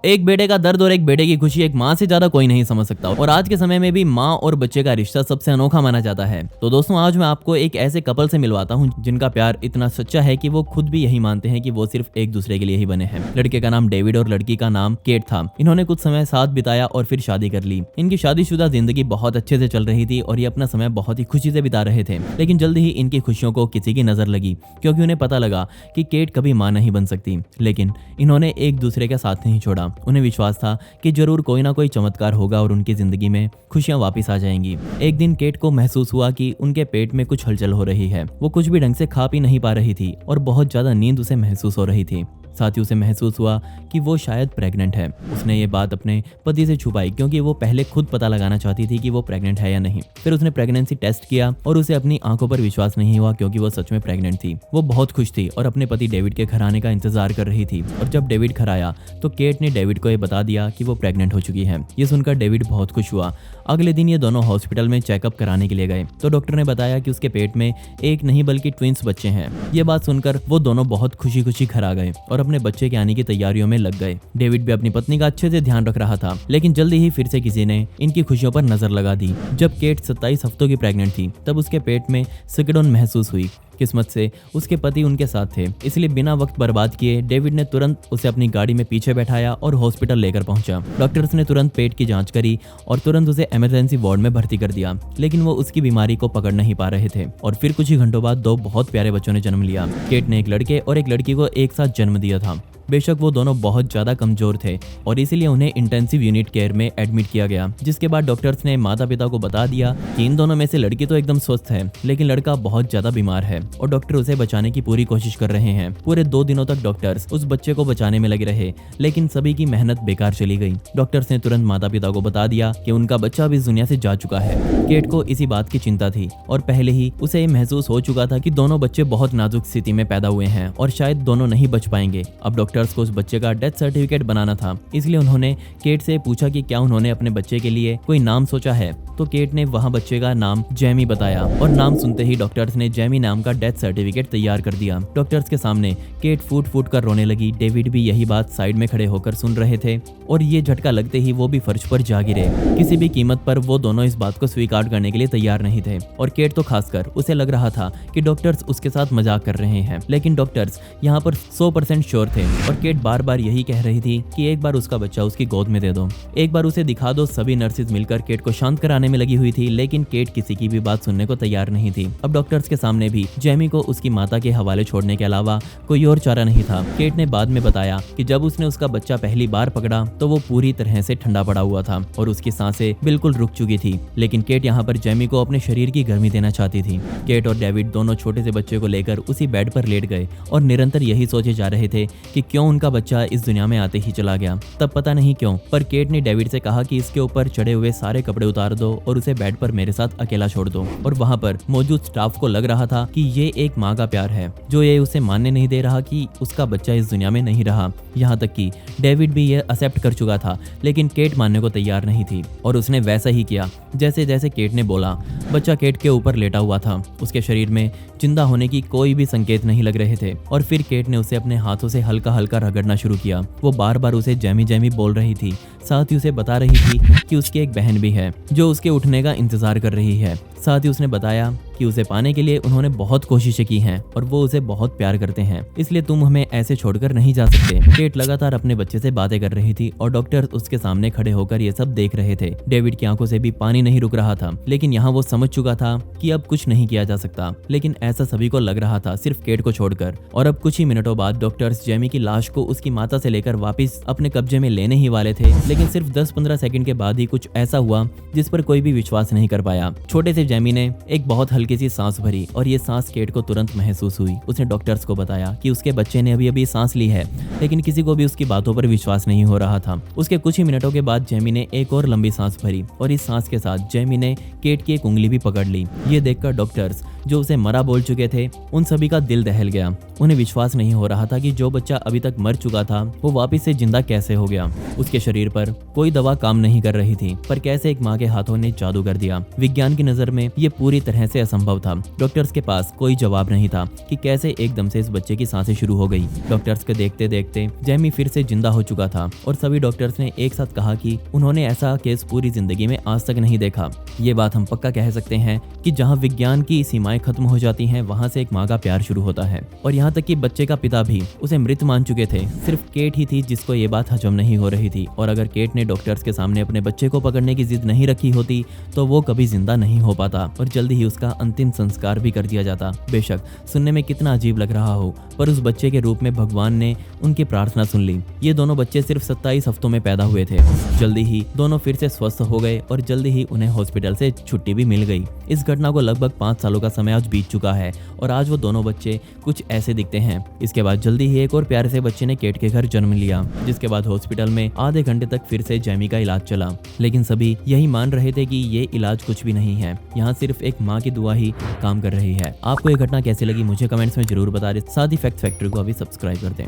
एक बेटे का दर्द और एक बेटे की खुशी एक माँ से ज्यादा कोई नहीं समझ सकता और आज के समय में भी माँ और बच्चे का रिश्ता सबसे अनोखा माना जाता है। तो दोस्तों आज मैं आपको एक ऐसे कपल से मिलवाता हूँ जिनका प्यार इतना सच्चा है कि वो खुद भी यही मानते हैं कि वो सिर्फ एक दूसरे के लिए ही बने हैं। लड़के का नाम डेविड और लड़की का नाम केट था। इन्होंने कुछ समय साथ बिताया और फिर शादी कर ली। इनकी शादीशुदा जिंदगी बहुत अच्छे से चल रही थी और ये अपना समय बहुत ही खुशी से बिता रहे थे। लेकिन जल्द ही इनकी खुशियों को किसी की नजर लगी क्योंकि उन्हें पता लगा कि केट कभी मां नहीं बन सकती। लेकिन इन्होंने एक दूसरे का साथ नहीं छोड़ा। उन्हें विश्वास था कि जरूर कोई ना कोई चमत्कार होगा और उनकी जिंदगी में खुशियां वापस आ जाएंगी। एक दिन केट को महसूस हुआ कि उनके पेट में कुछ हलचल हो रही है। वो कुछ भी ढंग से खा पी नहीं पा रही थी और बहुत ज्यादा नींद उसे महसूस हो रही थी। साथ ही उसे महसूस हुआ कि वो शायद प्रेग्नेंट है। उसने ये बात अपने पति से छुपाई क्योंकि वो पहले खुद पता लगाना चाहती थी कि वो प्रेग्नेंट है या नहीं। फिर उसने प्रेगनेंसी टेस्ट किया और उसे अपनी आंखों पर विश्वास नहीं हुआ क्योंकि वो सच में प्रेग्नेंट थी। वो बहुत खुश थी और अपने पति डेविड के घर आने का इंतजार कर रही थी। और जब डेविड घर आया तो केट ने डेविड को ये बता दिया कि वो प्रेग्नेंट हो चुकी है। ये सुनकर डेविड बहुत खुश हुआ। अगले दिन ये दोनों हॉस्पिटल में चेकअप कराने के लिए गए तो डॉक्टर ने बताया कि उसके पेट में एक नहीं बल्कि ट्विंस बच्चे हैं। ये बात सुनकर वो दोनों बहुत खुशी खुशी घर आ गए और अपने बच्चे के आने की तैयारियों में लग गए। डेविड भी अपनी पत्नी का अच्छे से ध्यान रख रहा था। लेकिन जल्दी ही फिर से किसी ने इनकी खुशियों पर नजर लगा दी। जब केट 27 हफ्तों की प्रेग्नेंट थी तब उसके पेट में सिकुड़न महसूस हुई। किस्मत से उसके पति उनके साथ थे, इसलिए बिना वक्त बर्बाद किए डेविड ने तुरंत उसे अपनी गाड़ी में पीछे बैठाया और हॉस्पिटल लेकर पहुंचा। डॉक्टर्स ने तुरंत पेट की जांच करी और तुरंत उसे इमरजेंसी वार्ड में भर्ती कर दिया। लेकिन वो उसकी बीमारी को पकड़ नहीं पा रहे थे और फिर कुछ ही घंटों बाद दो बहुत प्यारे बच्चों ने जन्म लिया। केट ने एक लड़के और एक लड़की को एक साथ जन्म दिया था। बेशक वो दोनों बहुत ज्यादा कमजोर थे और इसीलिए उन्हें इंटेंसिव यूनिट केयर में एडमिट किया गया। जिसके बाद डॉक्टर्स ने माता पिता को बता दिया कि इन दोनों में से लड़की तो एकदम स्वस्थ है लेकिन लड़का बहुत ज्यादा बीमार है और डॉक्टर उसे बचाने की पूरी कोशिश कर रहे हैं। पूरे 2 दिनों तक डॉक्टर्स उस बच्चे को बचाने में लगे रहे लेकिन सभी की मेहनत बेकार चली गई। डॉक्टर्स ने तुरंत माता पिता को बता दिया कि उनका बच्चा अब इस दुनिया से जा चुका है। केट को इसी बात की चिंता थी और पहले ही उसे ये महसूस हो चुका था कि दोनों बच्चे बहुत नाजुक स्थिति में पैदा हुए हैं और शायद दोनों नहीं बच पाएंगे। अब डॉक्टर्स को उस बच्चे का डेथ सर्टिफिकेट बनाना था, इसलिए उन्होंने केट से पूछा कि क्या उन्होंने अपने बच्चे के लिए कोई नाम सोचा है। तो केट ने वहां बच्चे का नाम जेमी बताया और नाम सुनते ही डॉक्टर्स ने जेमी नाम का डेथ सर्टिफिकेट तैयार कर दिया। डॉक्टर्स के सामने केट फूट फूट कर रोने लगी। डेविड भी यही बात साइड में खड़े होकर सुन रहे थे और ये झटका लगते ही वो भी फर्श पर जा गिरे। किसी भी कीमत पर वो दोनों इस बात को स्वीकार करने के लिए तैयार नहीं थे और केट तो खासकर उसे लग रहा था कि डॉक्टर्स उसके साथ मजाक कर रहे हैं। लेकिन डॉक्टर्स यहाँ पर 100% श्योर थे और केट बार बार यही कह रही थी कि एक बार उसका बच्चा उसकी गोद में दे दो, एक बार उसे दिखा दो। सभी नर्सेज मिलकर केट को शांत कराने में लगी हुई थी लेकिन केट किसी की भी बात सुनने को तैयार नहीं थी। अब डॉक्टर्स के सामने भी जेमी को उसकी माता के हवाले छोड़ने के अलावा कोई और चारा नहीं था। केट ने बाद में बताया कि जब उसने उसका बच्चा पहली बार पकड़ा तो वो पूरी तरह से ठंडा पड़ा हुआ था और उसकी सांसें बिल्कुल रुक चुकी थी। लेकिन केट यहाँ पर जेमी को अपने शरीर की गर्मी देना चाहती थी। केट और डेविड दोनों छोटे से बच्चे को लेकर उसी बेड पर लेट गए और निरंतर यही सोचे जा रहे थे कि क्यों उनका बच्चा इस दुनिया में आते ही चला गया। तब पता नहीं क्यों पर केट ने डेविड से कहा कि इसके ऊपर चढ़े हुए सारे कपड़े उतार दो और उसे बेड पर मेरे साथ अकेला छोड़ दो। और वहां पर मौजूद स्टाफ को लग रहा था कि ये एक माँ का प्यार है जो ये उसे मानने नहीं दे रहा कि उसका बच्चा इस दुनिया में नहीं रहा। यहाँ तक कि डेविड भी ये एक्सेप्ट कर चुका था लेकिन केट मानने को तैयार नहीं थी और उसने वैसा ही किया जैसे जैसे केट ने बोला। बच्चा केट के ऊपर लेटा हुआ था। उसके शरीर में जिंदा होने की कोई भी संकेत नहीं लग रहे थे और फिर केट ने उसे अपने हाथों से हल्का हल्का रगड़ना शुरू किया। वो बार बार उसे जेमी जेमी बोल रही थी। साथ ही उसे बता रही थी कि उसकी एक बहन भी है जो उसके उठने का इंतजार कर रही है। साथ ही उसने बताया कि उसे पाने के लिए उन्होंने बहुत कोशिशें की हैं और वो उसे बहुत प्यार करते हैं, इसलिए तुम हमें ऐसे छोड़कर नहीं जा सकते। केट लगातार अपने बच्चे से बातें कर रही थी और डॉक्टर उसके सामने खड़े होकर ये सब देख रहे थे। डेविड की आंखों से भी पानी नहीं रुक रहा था लेकिन यहाँ वो समझ चुका था कि अब कुछ नहीं किया जा सकता। लेकिन ऐसा सभी को लग रहा था सिर्फ केट को छोड़कर। और अब कुछ ही मिनटों बाद डॉक्टर्स जेमी की लाश को उसकी माता से लेकर वापिस अपने कब्जे में लेने ही वाले थे लेकिन सिर्फ 10-15 सेकंड के बाद ही कुछ ऐसा हुआ जिस पर कोई भी विश्वास नहीं कर पाया। छोटे से जेमी ने एक बहुत हल्की सी सांस भरी और ये सांस केट को तुरंत महसूस हुई। उसने डॉक्टर्स को बताया कि उसके बच्चे ने अभी अभी सांस ली है लेकिन किसी को भी उसकी बातों पर विश्वास नहीं हो रहा था। उसके कुछ ही मिनटों के बाद जेमी ने एक और लंबी सांस भरी और इस सांस के साथ जेमी ने केट की एक उंगली भी पकड़ ली। ये देखकर डॉक्टर्स जो उसे मरा बोल चुके थे उन सभी का दिल दहल गया। उन्हें विश्वास नहीं हो रहा था कि जो बच्चा अभी तक मर चुका था वो वापस से जिंदा कैसे हो गया। उसके शरीर पर कोई दवा काम नहीं कर रही थी पर कैसे एक माँ के हाथों ने जादू कर दिया। विज्ञान की नजर में में ये पूरी तरह से असंभव था। डॉक्टर्स के पास कोई जवाब नहीं था कि कैसे एकदम से इस बच्चे की सांसें शुरू हो गई। डॉक्टर्स को देखते देखते जैमी फिर से जिंदा हो चुका था और सभी डॉक्टर्स ने एक साथ कहा कि उन्होंने ऐसा केस पूरी जिंदगी में आज तक नहीं देखा। ये बात हम पक्का कह सकते हैं कि जहां विज्ञान की सीमाएं खत्म हो जाती हैं, वहां से एक माँ का प्यार शुरू होता है। और यहाँ तक कि बच्चे का पिता भी उसे मृत मान चुके थे। सिर्फ केट ही थी जिसको ये बात हजम नहीं हो रही थी, और अगर केट ने डॉक्टर्स के सामने अपने बच्चे को पकड़ने की जिद नहीं रखी होती तो वो कभी जिंदा नहीं हो पाता और जल्दी ही उसका अंतिम संस्कार भी कर दिया जाता। बेशक सुनने में कितना अजीब लग रहा हो, पर उस बच्चे के रूप में भगवान ने उनकी प्रार्थना सुन ली। ये दोनों बच्चे सिर्फ 27 हफ्तों में पैदा हुए थे। जल्दी ही दोनों फिर से स्वस्थ हो गए और जल्दी ही उन्हें हॉस्पिटल से छुट्टी भी मिल गई। इस घटना को लगभग 5 सालों का समय आज बीत चुका है और आज वो दोनों बच्चे कुछ ऐसे दिखते हैं। इसके बाद जल्दी ही एक और प्यारे से बच्चे ने केट के घर जन्म लिया, जिसके बाद हॉस्पिटल में आधे घंटे तक फिर से जैमी का इलाज चला। लेकिन सभी यही मान रहे थे कि ये इलाज कुछ भी नहीं है, यहाँ सिर्फ एक माँ की दुआ ही काम कर रही है। आपको ये घटना कैसी लगी मुझे कमेंट्स में जरूर बता दें। साथ ही फैक्ट फैक्ट्री को अभी सब्सक्राइब कर दें।